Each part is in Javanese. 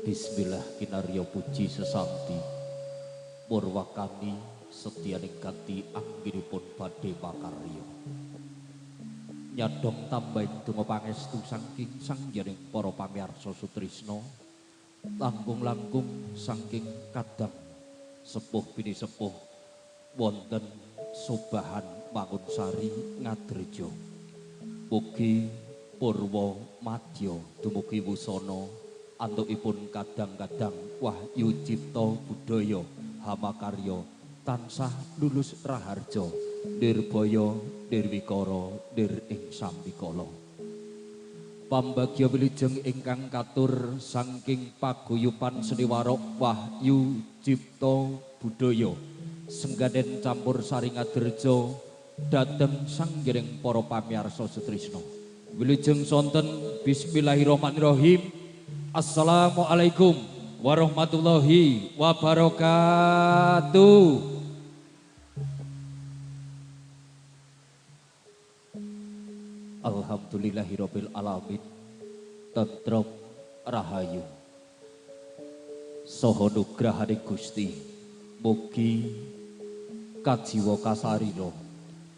Bismillah kinarya puji sesanti Purwakani setyaning gati anggenipun badhe makarya Nyadong tambahing donga pangestu saking sangjaning para pamirsa Sutrisna langkung-langkung saking kadang sepuh bini sepuh wonten Sobahan Mangunsari Ngadreja mugi purwa madya dumugi wusana antukipun kadang-kadang wahyu cipta budaya hamakarya tansah lulus raharja nirbaya nirwikara nir ing sambikala pambagya wilujeng ingkang katur saking paguyuban seniwarok wahyu cipta budaya senggaden campur sari Ngadreja dhateng sanggiring para pamirsa Sutrisna wilujeng sonten bismillahirrahmanirrahim. Assalamualaikum warahmatullahi wabarakatuh. Alhamdulillahirabbil alamin. Tentrem rahayu. Saha nugrahane Gusti mugi kajiwa kasarira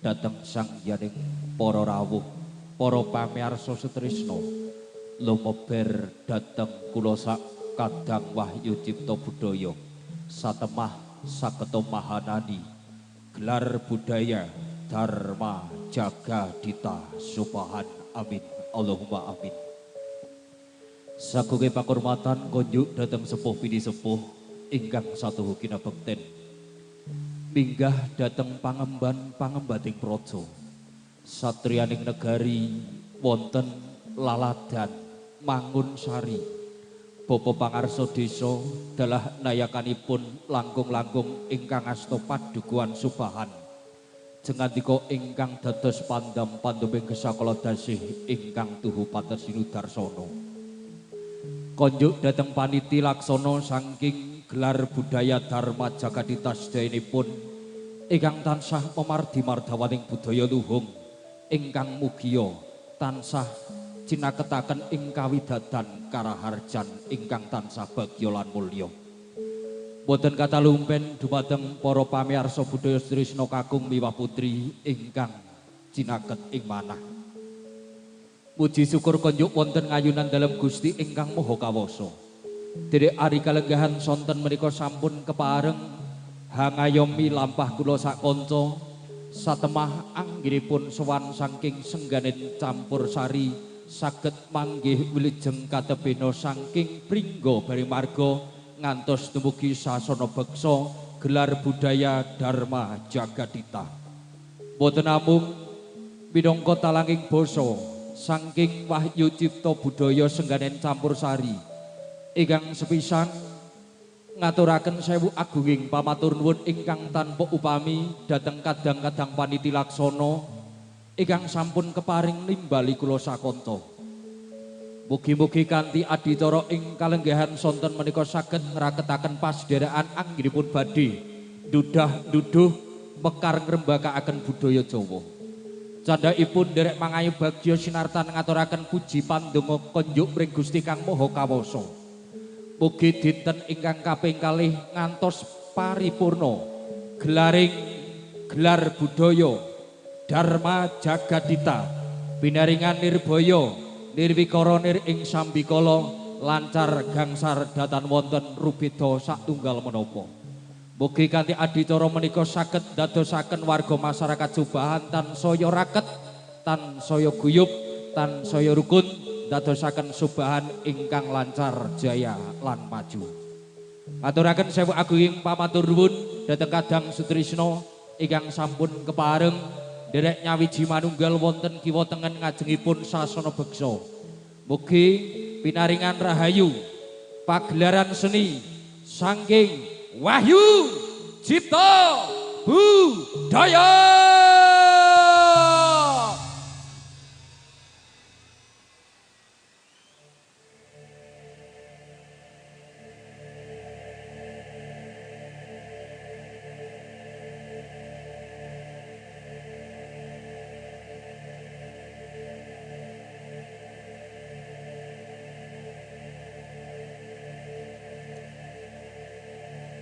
dhateng sangyaning para rawuh, para pamirsa Sutrisna lumeber dhateng kula sak kadang wahyu cipta budaya satemah saketa mahanani gelar budaya dharma jaga dita subhan amin Allahumma amin. Sagunge pakurmatan konjuk dhateng sepuh bini sepuh ingkang satuhu kinabekten minggah dhateng pangemban-pangembating praja satriyaning negari wonten laladan Mangunsari bapa pangarsa desa dalah nayakanipun langkung-langkung ingkang asta padukuhan Subahan jengandika ingkang dados pandam-panduming gesakala dasih ingkang tuhu patesinu darsana konjuk dhateng paniti laksana saking gelar budaya dharma jagadita sedayanipun ingkang tansah memardi mardawaning budaya luhung ingkang mugia tansah cinaketaken ing kawidadan karaharjan ingkang tansah bagya lan mulya. Boten kata lumpen dumateng para pamirsa budaya Sutrisna kakung miwah putri ingkang cinaket ing manah. Puji syukur konjuk wonten ngayunan dalem Gusti ingkang Maha Kawasa. Derek ari kalenggahan sonten menika sampun kepareng hangayomi lampah kula sak kanca satemah anggenipun sowan saking sengganen campur sari saged manggih wilujeng katebena saking pringga bari marga ngantos dumugi sasana beksa gelar budaya dharma jagadita. Boten namung minangka talanging basa saking wahyu cipta budaya sengganen campur sari ingkang sepisan ngaturaken sewu agunging pamatur nuwun ingkang tanpa upami dhateng kadang-kadang paniti laksana ingkang sampun keparing nimbali kula sakanta. Mugi-mugi kanthi adicara ing kalenggahan sonten menika saged ngraketaken pasderaan anggenipun badhe dudah-duduh mekar ngrembakakaken budaya Jawa. Candhaipun nderek mangayu bagya sinartan ngaturaken puji pandonga konjuk mring Gusti Kang Maha Kawasa. Mugi dinten ingkang kaping kalih ngantos paripurna gelaring gelar budaya Dharma Jagadita binaringan nirbaya nirwikara nir ing sambikala lancar gangsar datan wonten rubeda satunggal menapa. Mugi kanthi adicara menika saged dadosaken warga masyarakat Subahan tansaya raket, tansaya guyub, tansaya rukun dadosaken Subahan ingkang lancar jaya lan maju. Aturaken sewu agunging pamatur nuwun dhateng kadang Sutrisna ingkang sampun kepareng derek nyawiji manunggal wonten kiwa tengen ngajengipun sasana beksa. Mugi pinaringan rahayu pagelaran seni saking wahyu cipta budaya.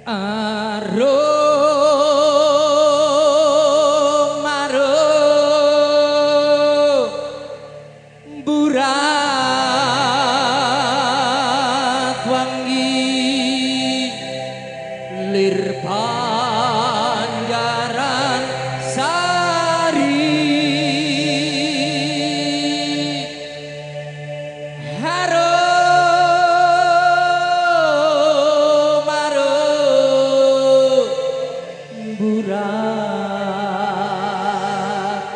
Arum arum burat wangi lir Panjaran Sari harum arum burat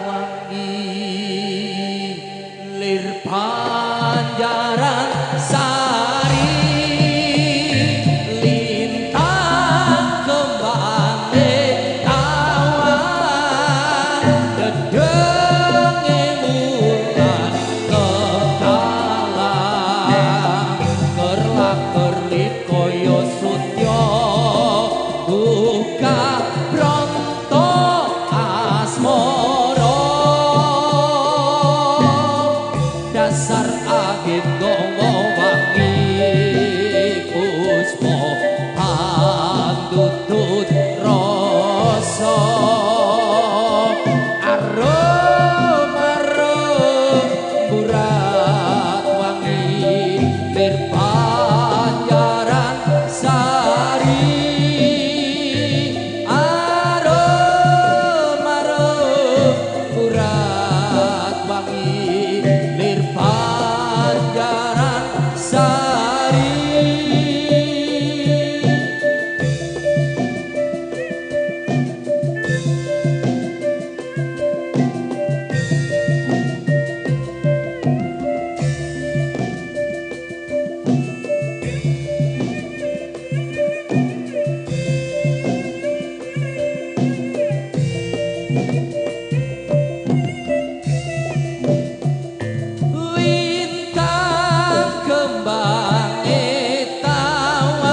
wangi lir Panjaran Sari lintang kembang tawa dedenge bulan kekalang kerlak kerlit koyo sutya buka bronto asmara dasar angin gawa wangi puspa handutut rasa arum arum burat wangi lir Panjaran Sari arum arum burat wangi lir Panjaran Sari. Lintang kembang tawang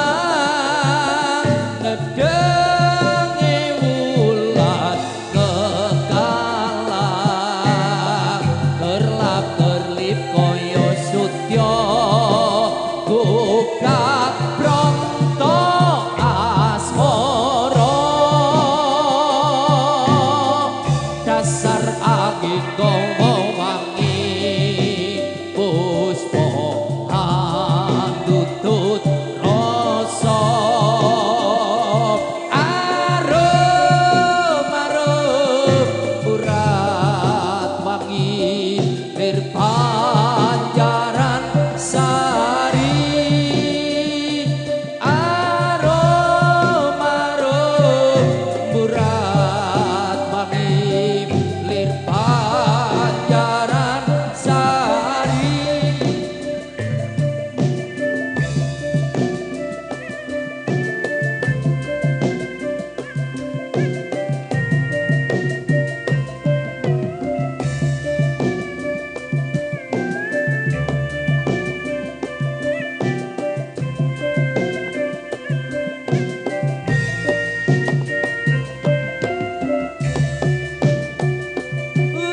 nedenge wulan kekalang kerlap kerlip koyo sutya buka bronto asmara dasar angin gawa wangi puspa handutut rasa arum arum burat wangi lir Panjaran Sari arum arum burat wangi lir Panjaran Sari.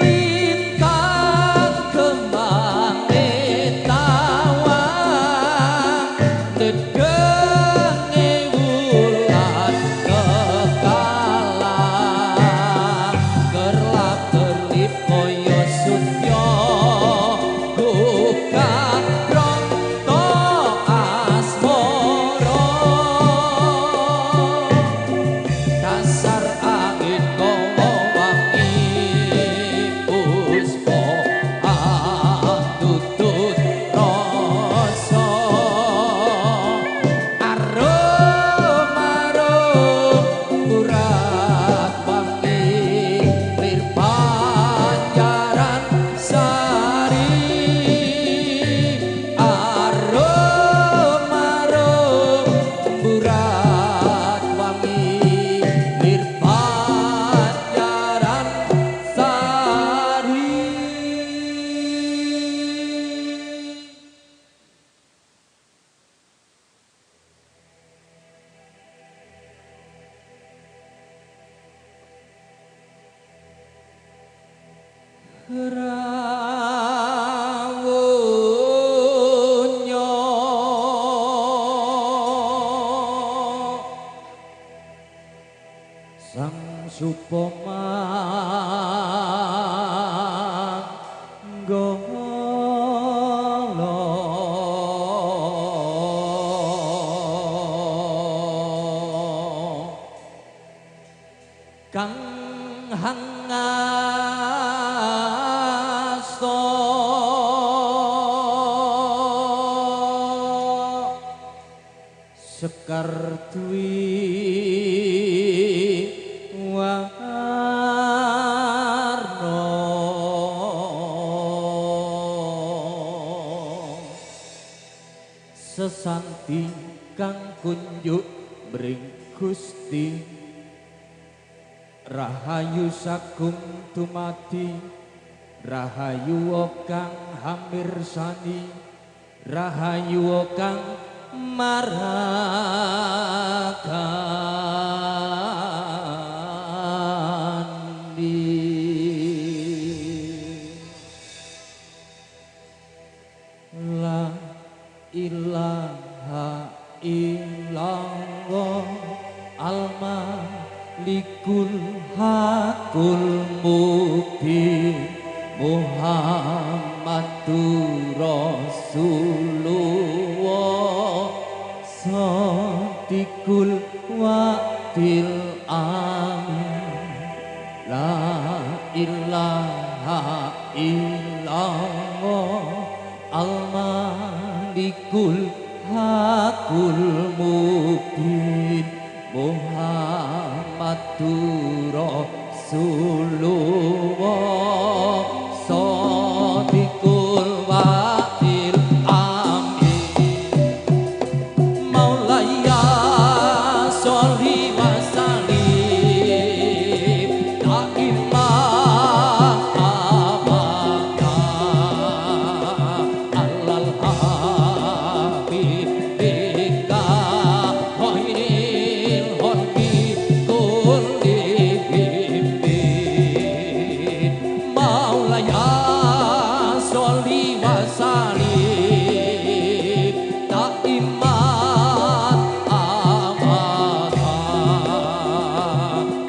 Lintang kembang tawang dedenge wulan kekalang kerlap kerlip koyo sutya buka bronto asmara dasar angin gawa wangi puspa handutut rasa arum arum burat wangi lir Panjaran Sari arum arum burat wangi lir Panjaran Sari. Rawuh sapa manggala kang hangasta sekar dwi warna sesanti kang kunjuk mring Gusti rahayu sagung tumati rahayu kang hamirsani rahayu kang marakandi la ilaha illallah al-malikul hakul mubin Muhammadur Rasulullah Sadiqul wa'dil amin la ilaha illallah al-malikul hakul mubin Muhammadur Rasulullah Sadiqul wa'dil amin Maulaya sholli wa sallim daimah abada alal habibika khairil khalqi kullihim Maulaya sholli wa sallim daiman abada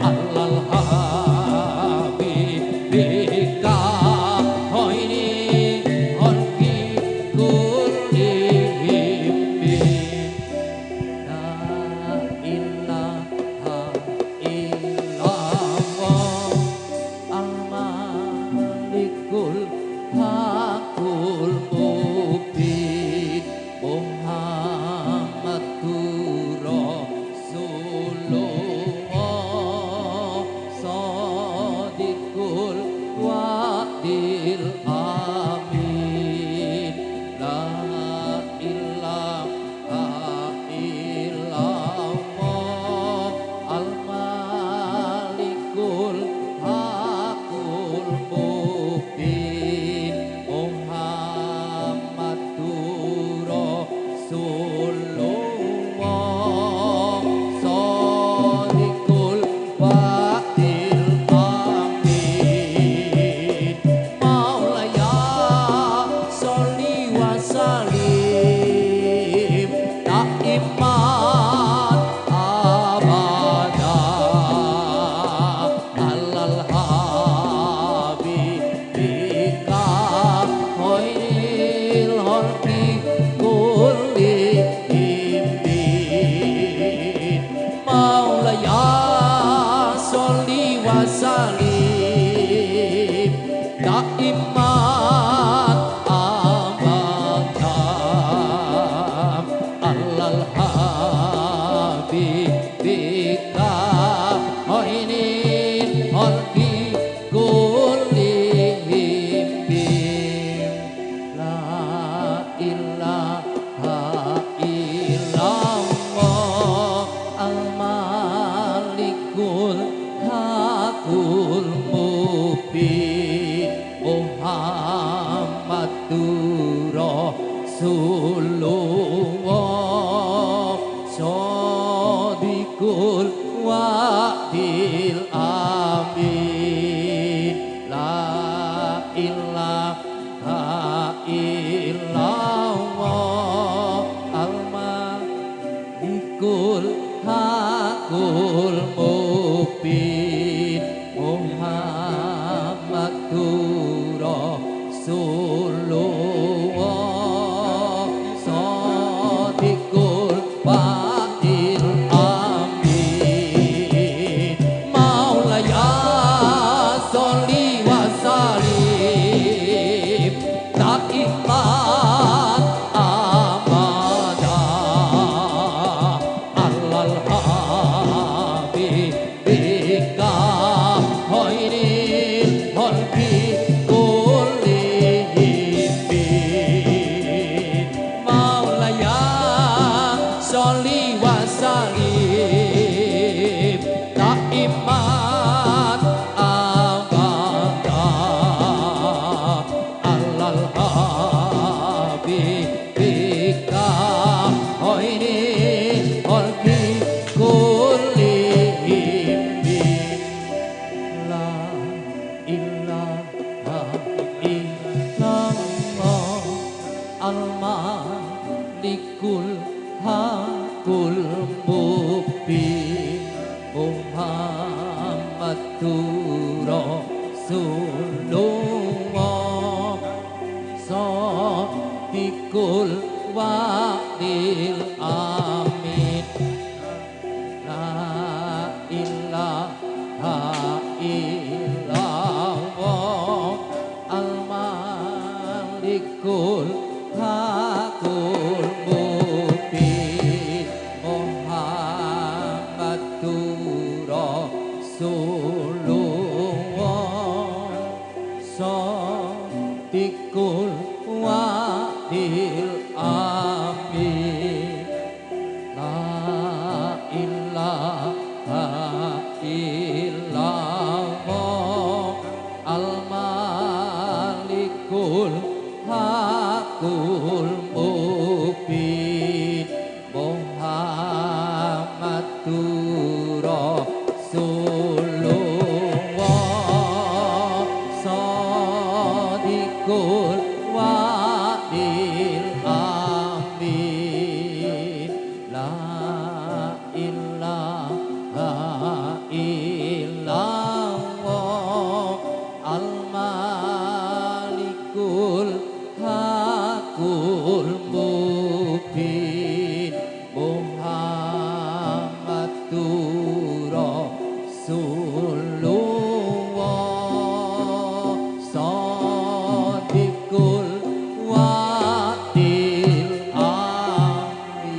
alal habibika khairil khalqi kullihim la ilaha illallah al-malikul hakul mubin Muhammadur Rasulullah Sadiqul wa'dil amin la ilaha illallah al-malikul hakul mubin Muhammadur Rasulullah Sadiqul wa'dil amin Maulaya sholli wa sallim daiman abada alal habibika khairil khalqi kullihim Maulaya sholli wa sallim daiman abada alal habibika khairil khalqi kullihim la ilaha illallah al-malikul hakul mubin Muhammadur Rasulullah Sadiqul wa'dil amin la ilaha illallah al-malikul hakul mubin al-malikul hakul mubin Muhammadur Rasulullah Shadiqul wa'il amin La ilaha illallah al-malikul hakul mubin Muhammadur Rasulullah Shadiqul wa'il amin La ilaha illallah al-malikul hakul mubin Muhammadur Rasulullah Shadiqul wa'il amin La ilaha illallah al-malikul hakul mubin Muhammadur Rasulullah Shadiqul wa'il amin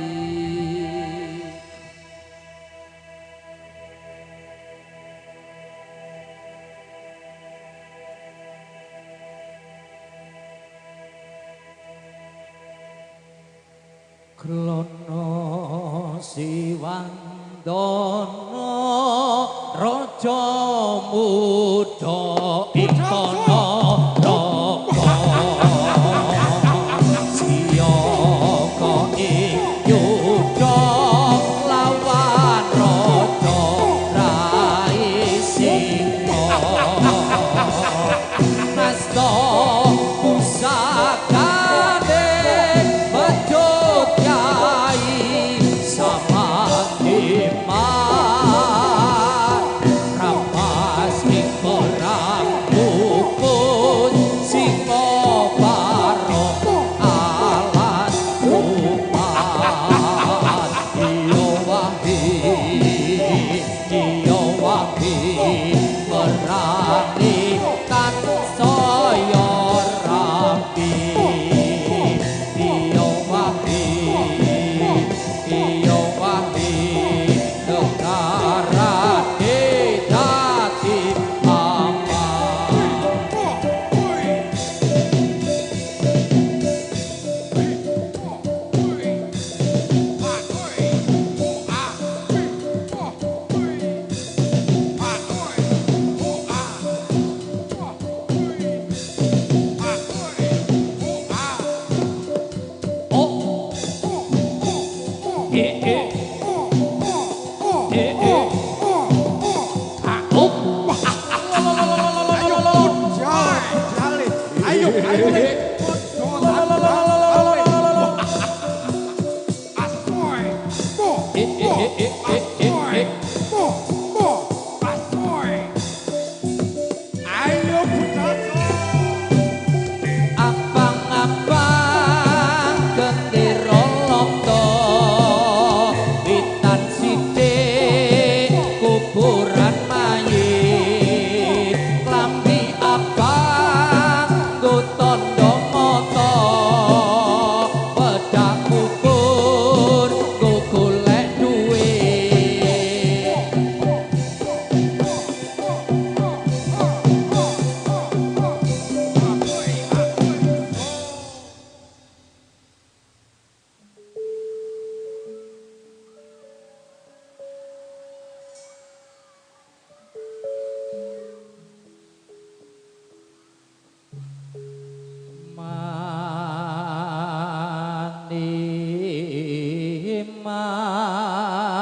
Krono Siwandana Raja Muda Ikana Raka Siyaka ing yuda lawan Raja Rai Singa Nasta pusakane medhot yai samandiman rapas ing perang puput singa barok alas rupat iya wahi merani kan saya rapi iya wahi negara dadi aman abang-abang gendera londo witan sithik kuburan mayit lambi abang nggo tandha mata pedhang kubur nggo golek duit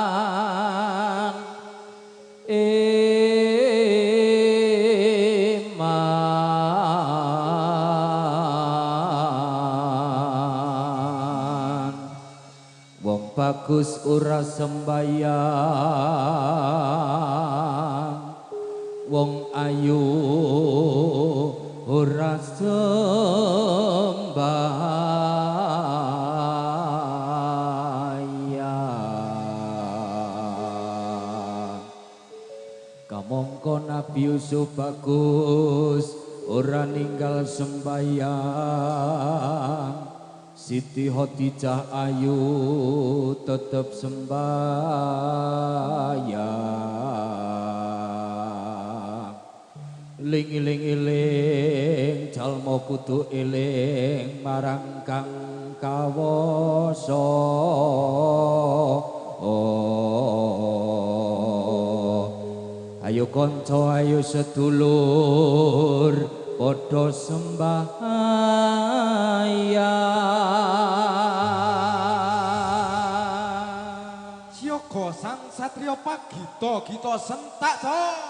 Maniman bagus ora sembayang, wong ayu ora sembayang. Kamangka Nabi Yusuf bagus ora ninggal sembayang, Siti Khadijah ayu tetep sembayang. Ling-iling-iling jalma kudu eling marang kang kawasa. Ayo kanca ayo sedulur padha sembahyang. Siyaga sang satriya pagita gita sentak so.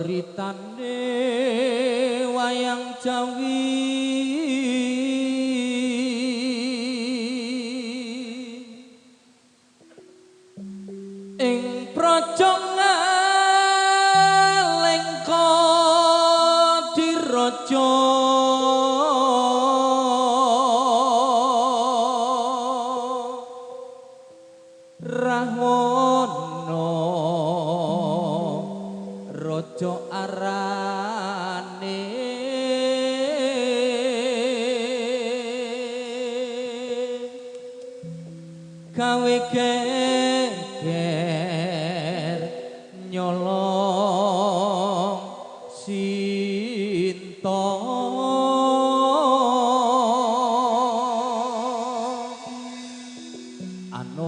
Ceritane wayang Jawi ing praja Ngalengka diraja Rahwana raja arane gawe geger nyolong Sinta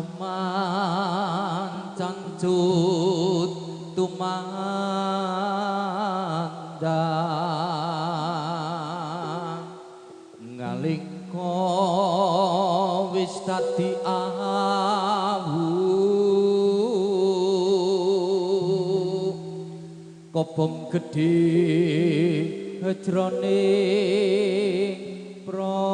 Anoman cangcut tumandang ngalika wis dadi awu kobong gedhe hejroning praja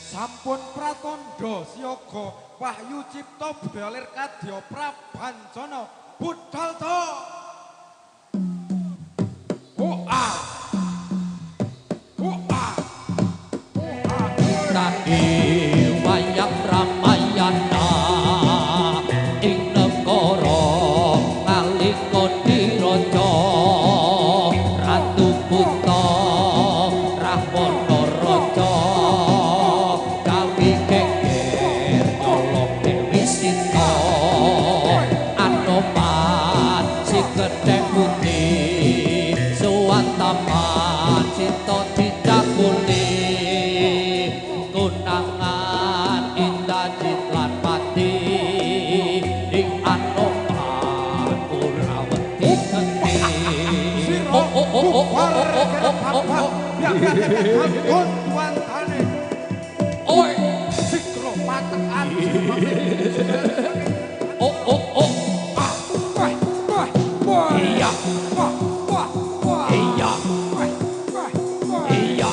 sampun pratandha siyaga Wahyu Cipta Budaya Lir Kadya Prabancana budal to Hoa Hoa Tadi wayang Ramayana ing negara nalika diraja Ratu Buta Rahwana raja gawe geger nyolong Dewi Sinta Anoman si gedhe putih suwantaman Sinta dicakuli kunangan Indrajit lan Pati ing Anoman ora wedi geni Ampun tuantane oi sikro patekan iya iya iya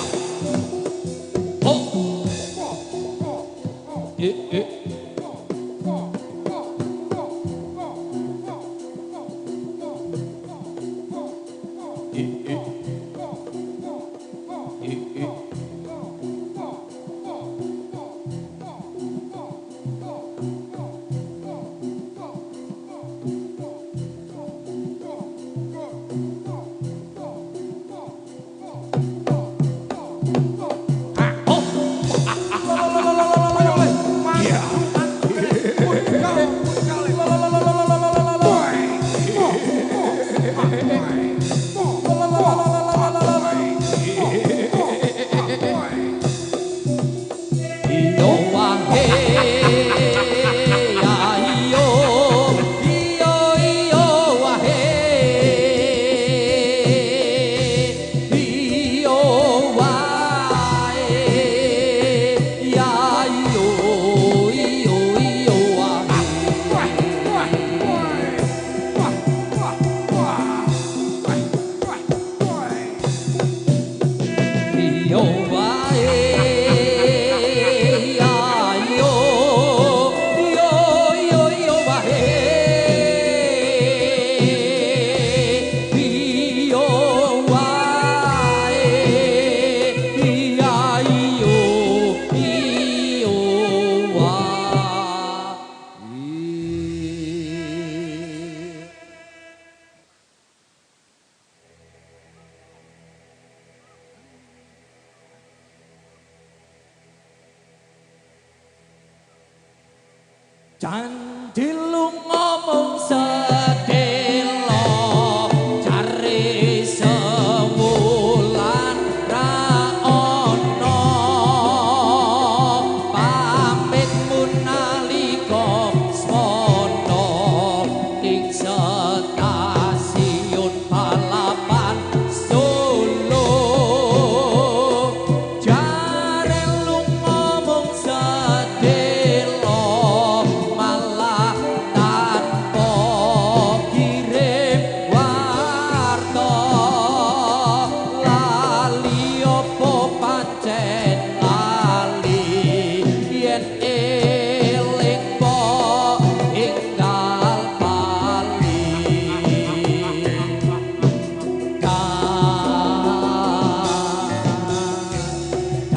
Candil ngomong sedelo cari sewulan ra ono pamit munalika swana ing stasiun balapan Solo jare lu ngomong sedelo malah tanpa kirim warta lali opo pancen lali yen eling po enggal bali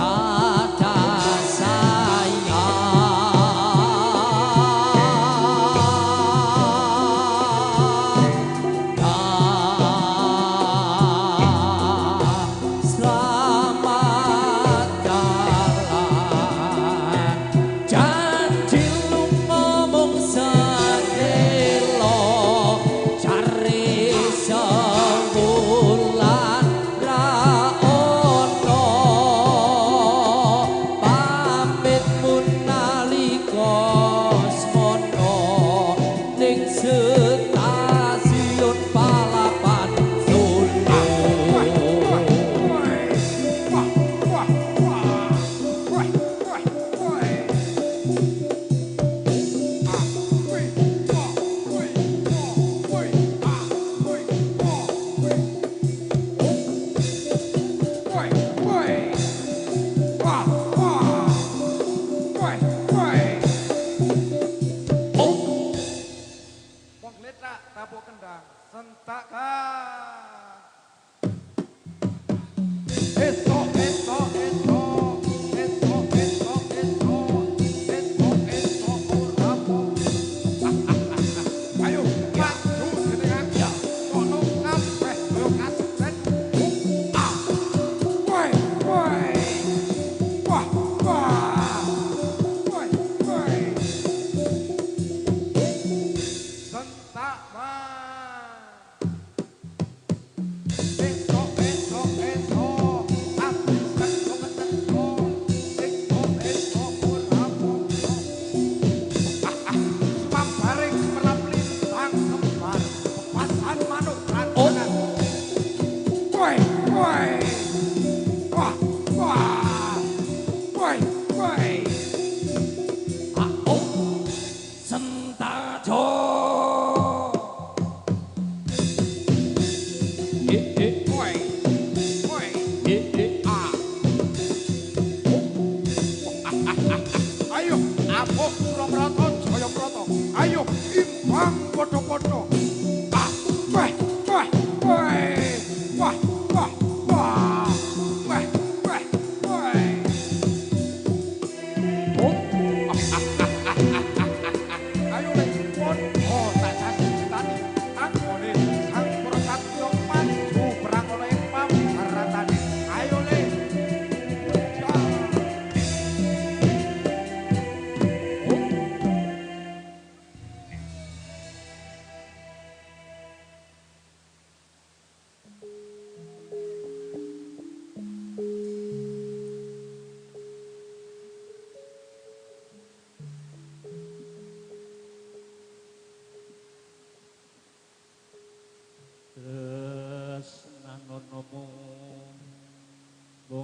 kata sayang selamat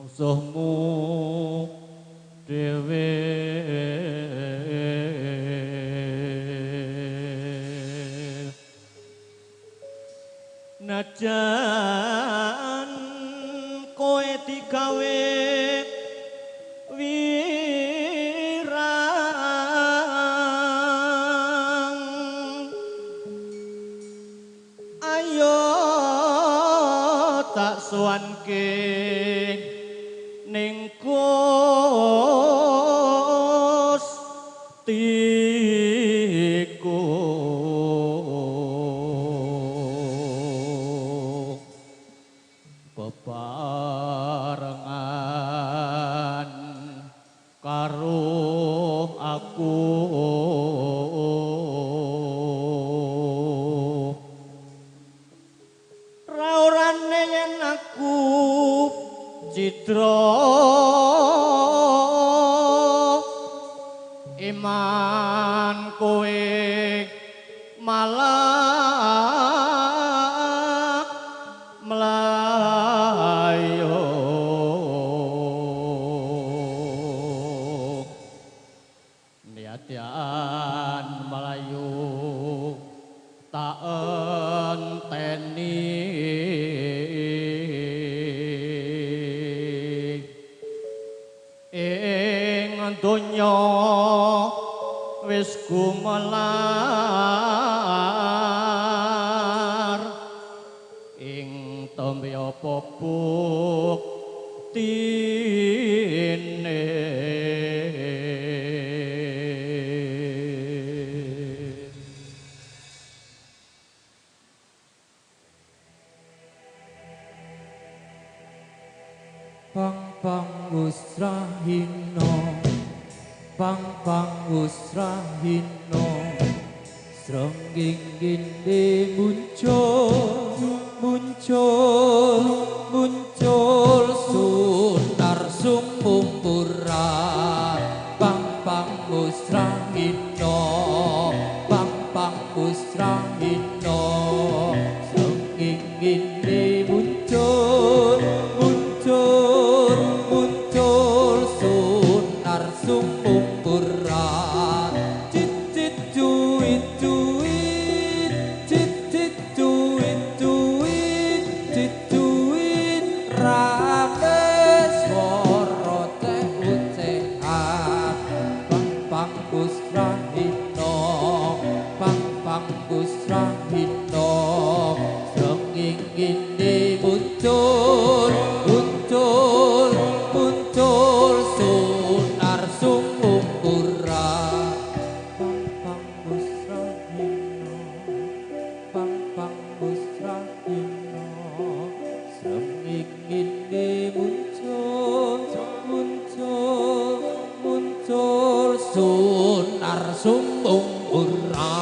mungsuhmu dhewe najan kowe digawe wirang ayo tak suwanke ning Gustiku bebarengan karo aku raurane yen aku citra iman kowe malah melayu niatian melayu tak enteni ing donya wis gumelar ing tembe apa buktine pang usrahino pang usrahino srenging ginde muncul sunar sumumpura pang usrahino pang usrahino srenging ginde muncul sunar sumumpura cicit duit rame swara teh ucehan pang usrahino srenging ginde muncul sunar sumumpura pang usrahino srenging ginde muncul sunar sumumpura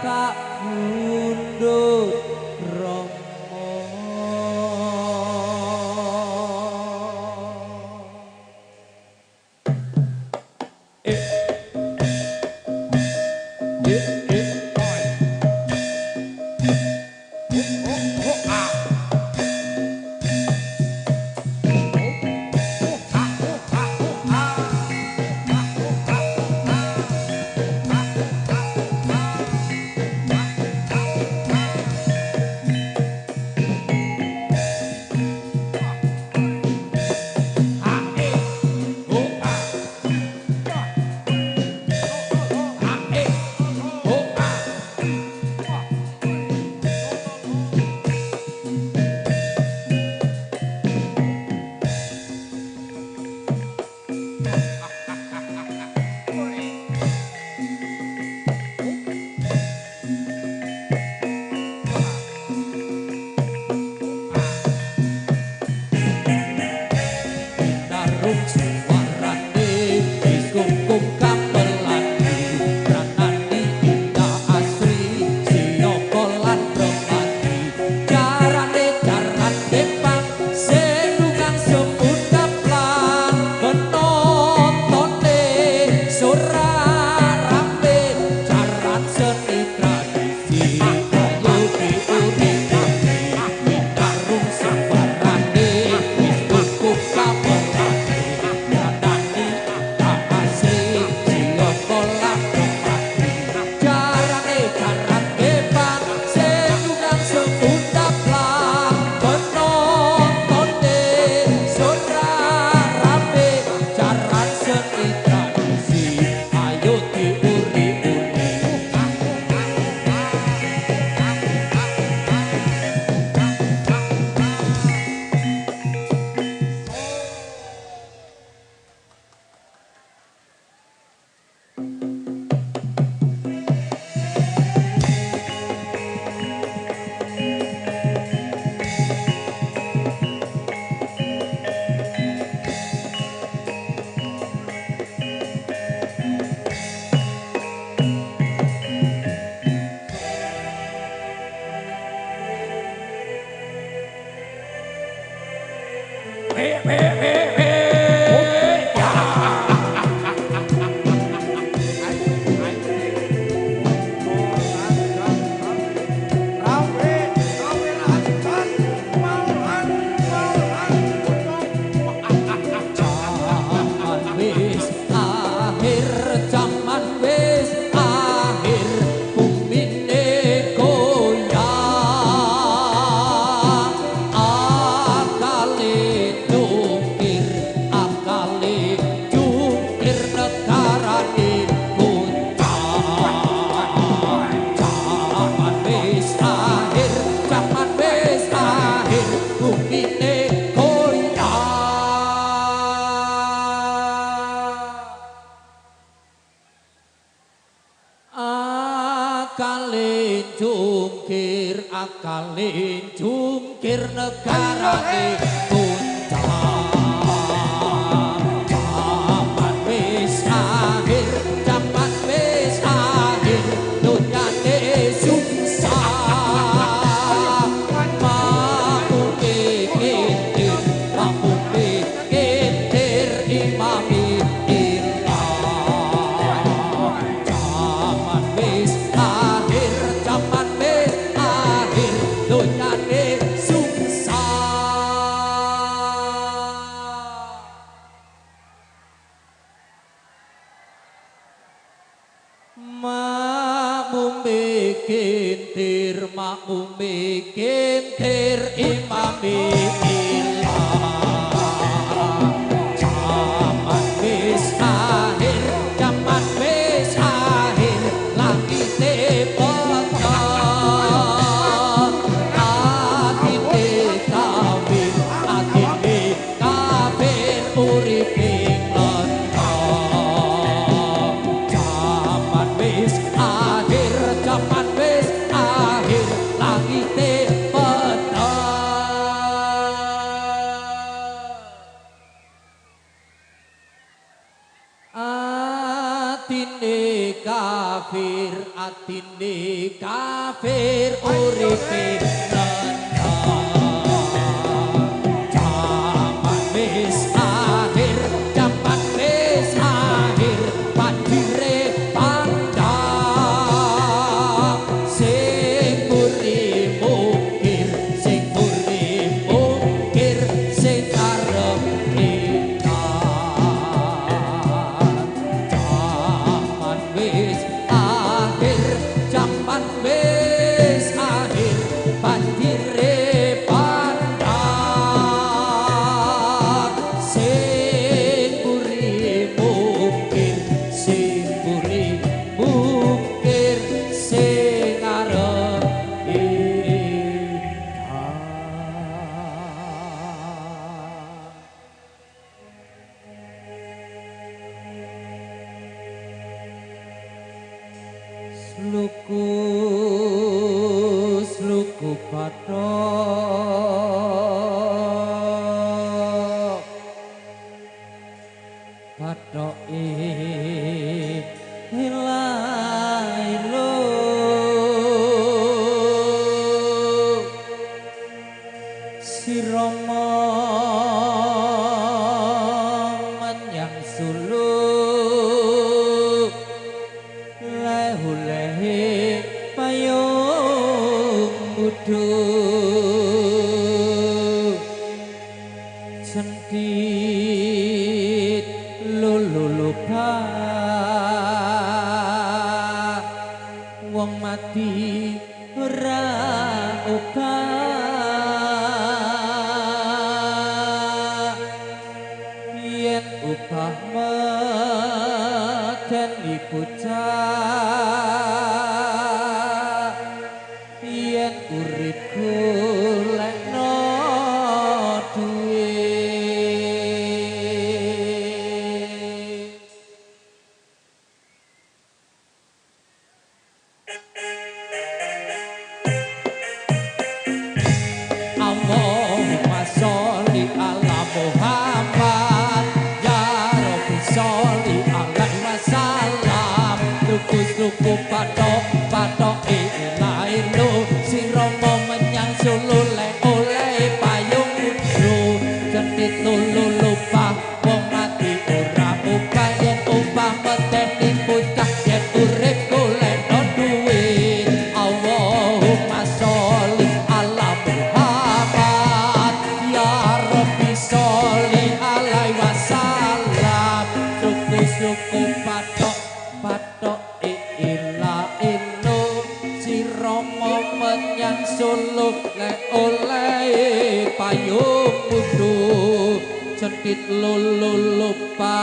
tak mundur romo akalin jungkir negarane puncak zaman wis akhir zaman wis akhir dunyane susah mampu bikin imami makmum bikin tir imami ilah zaman wis akhir zaman wis akhir langite pecah atine kafir uripe zaman wis akhir zaman wis akhir langite atine kafir uripe zaman wis akhir zaman wis akhir pandire pandang sing buri mungkir sing arep zaman wis zaman wis akhir pandire pandang sing buri mungkir sing arep sluku patok ilailo si Rama menyang suluk lehu-lehe payung buduk sentit lulupa wong mati ora upah yen upah medeni bocah yen urip golekno duit Allahumma sholli ala Muhammad ya Rabbi sholli alaihi wasallam luku patok ilailo si Rama menyang Solo oleh payung kudu centit lulu lupa wong mati ora upah yen upah medeni bocah yen urip golekno duit Allahumma sholli ala Muhammad ya Rabbi sholli alaihi wasallam suku patok ilailo si Rama menyang Solo oleh payung kudu centit lulu lupa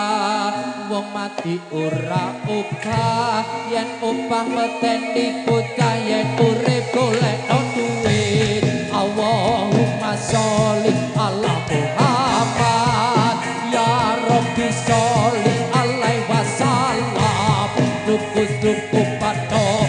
wong mati ora upah yen upah medeni bocah yen urip golekno duit Allahumma sholli ala Muhammad ya Rabbi sholli alaihi wasallam cukup patok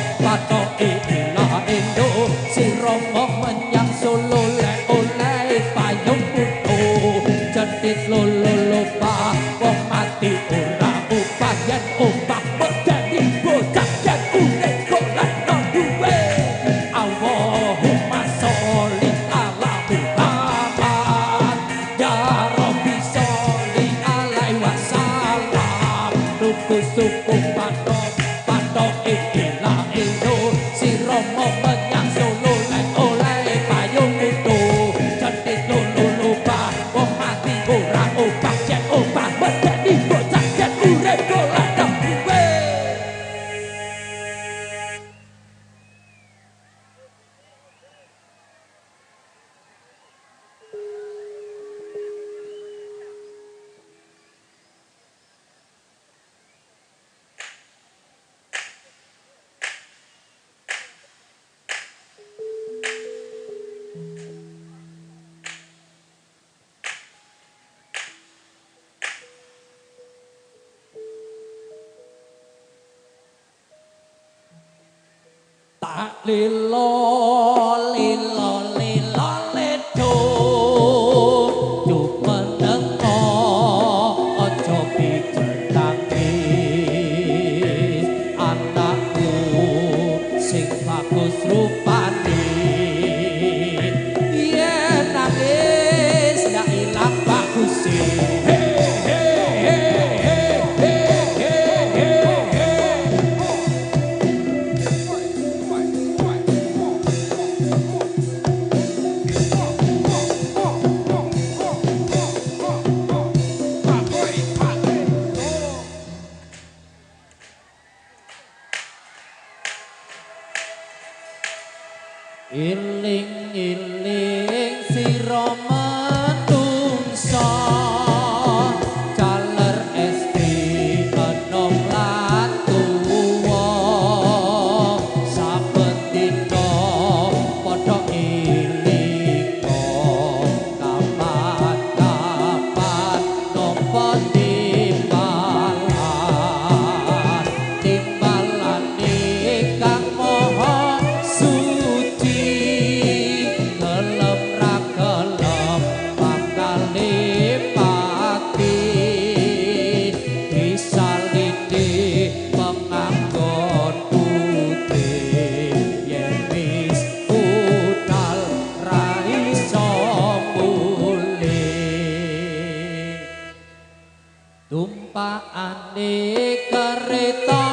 Tak lilo lilo lilo ledo jumenengo aja pijer tangis anakku sing bagus rupane yen nangis ndak ilang baguse. Iling-iling sira manungsa jaler esti enom lan tuwa saben dina padha ilinga kapan-kapan nopo timbalan kang moho tumpaane kereta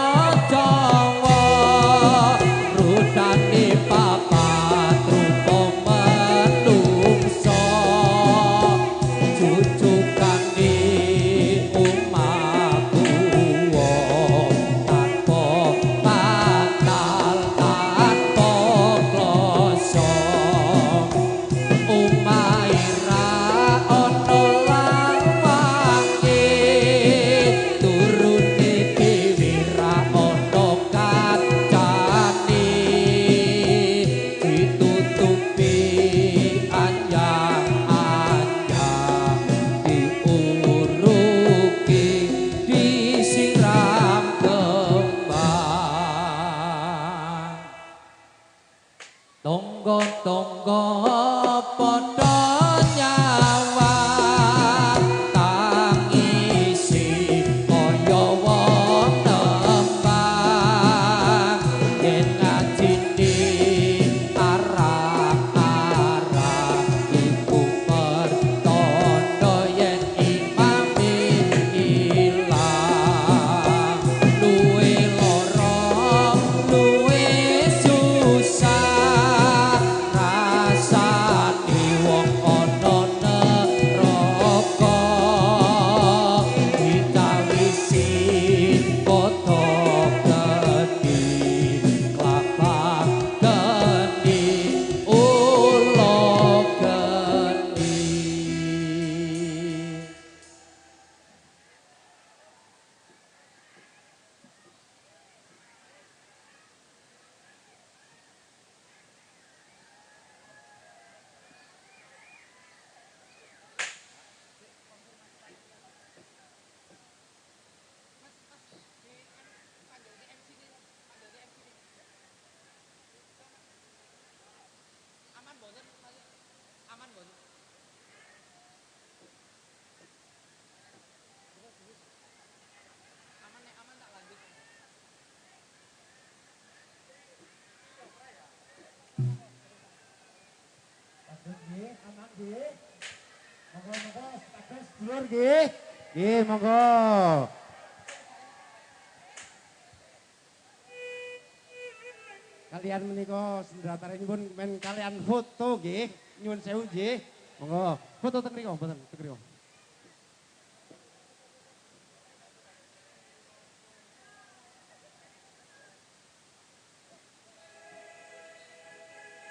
Jawa rutane papat rupa manungsa cucukane umaku tanpa batal tanpa kloso umaira ana tonggo-tonggo padha nyawa tangisi kaya wong tembang yen ngajine arah-arah iku pertanda yen imame ilang luwe lara luwe susah Nggih, monggo. Kalian menika sendratipun men kalian foto nggih. Nyuwun sewu nggih. Monggo, foto teng mriku mboten teng mriku.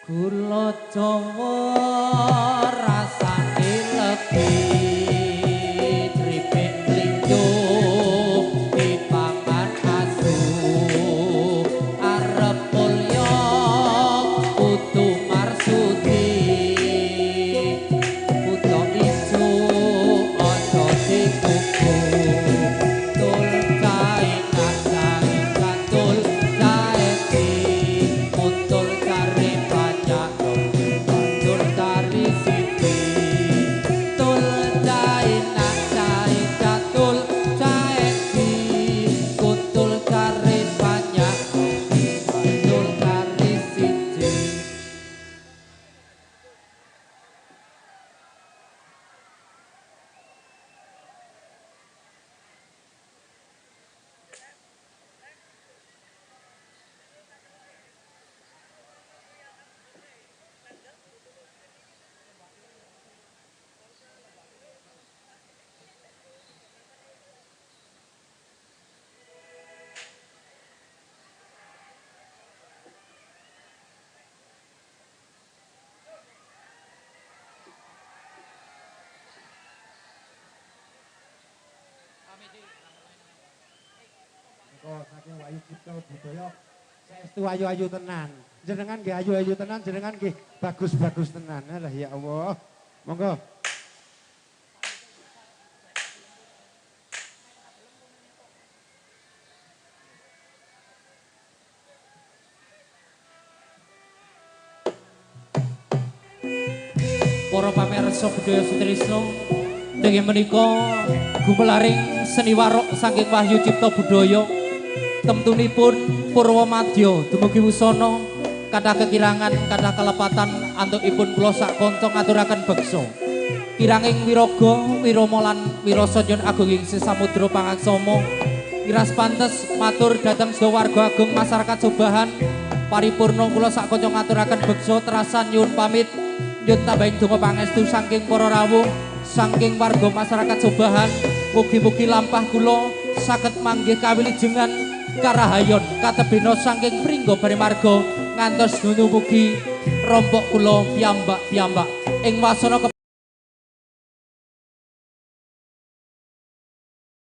Gula Jawa rasane legit kripik mlinjo dipangan asu arep mulya kudu marsudi Wahyu Cipta Budaya saestu ayu-ayu tenan. Jenengan nggih ayu-ayu tenan, jenengan nggih bagus-bagus tenan. Lah ya Allah. Monggo. Para pamirsa budaya sutrisno denging menika gumelaring seni warok saking Wahyu Cipta Budaya temtunipun Purwamadya dumugi wusana kathah kekirangan kathah kelepatan antukipun kula sak kanca ngaturaken beksa kiranging wiraga wirama lan wirasa nyun agung ing samudra pangaksama miras pantes matur dhateng sedaya warga agung masyarakat Jobahan paripurna kula sak kanca ngaturaken beksa terasan nyuwun pamit nyuwun tambahin donga pangestu saking para rawuh saking warga masyarakat Jobahan mugi-mugi lampah kula saged manggih kawilujengan karahayon katebena saking pringga barimarga ngantos dumugi rompok kula piyambak-piyambak ing wasana